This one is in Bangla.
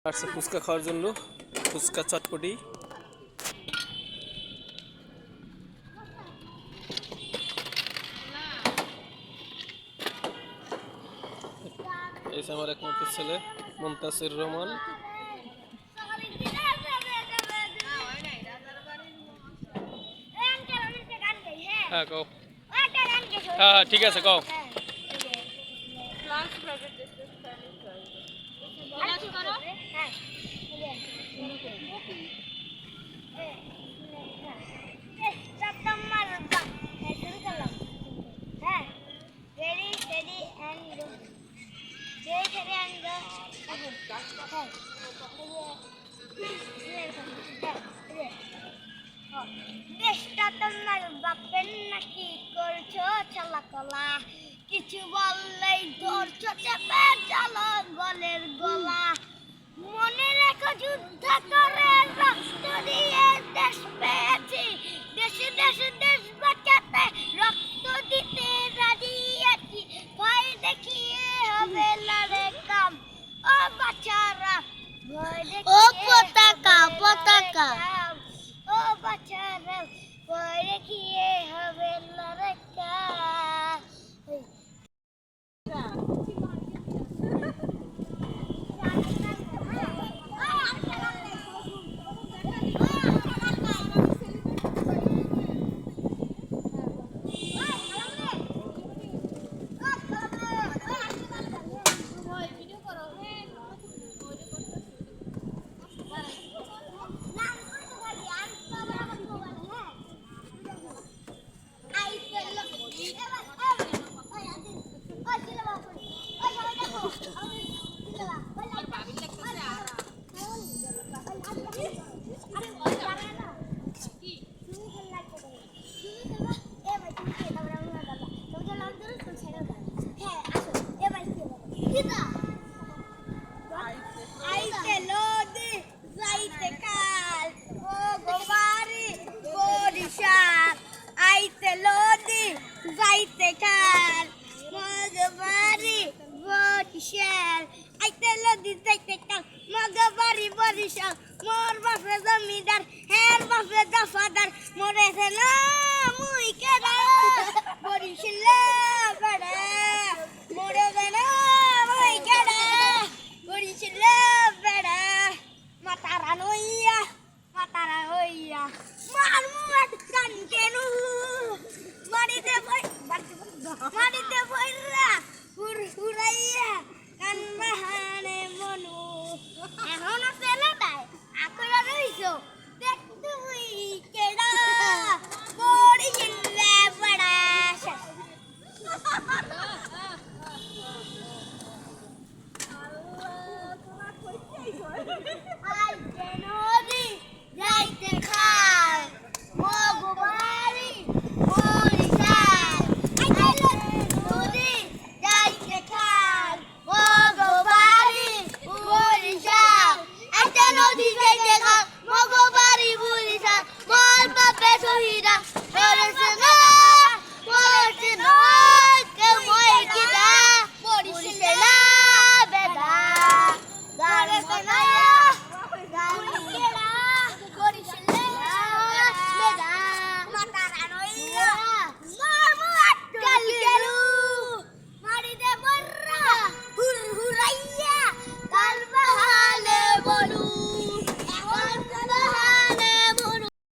আসছে ফুচকা খাওয়ার জন্য। ফুচকা চটপটি এই আমার একমাত্র ছেলে মুনতাসির রহমান। হ্যাঁ কও। হ্যাঁ হ্যাঁ ঠিক আছে কও। দেশটা তোমার বাপের নাকি করছো চলাকলা, কিছু বললেই ধরছো চেপে চলো গলের গলা। মনে রেখো যুদ্ধ করে রক্ত দিয়ে দেশ পেয়েছি, দেশে দেশে দেশ বাঁচাতে রক্ত দিতে রাজি আছি। ভয় দেখিয়ে হবে লড়ে কাম, ও বাচ্চারা ভয় দেখিয়ে পতাকা পতাকা, ও বাচ্চারা ভয় দেখিয়ে হবে লড়ে কাম। মোর বাপে জমিদার হের বাপে দফাদার, মরেছে না মুই কেডা বরিশালে।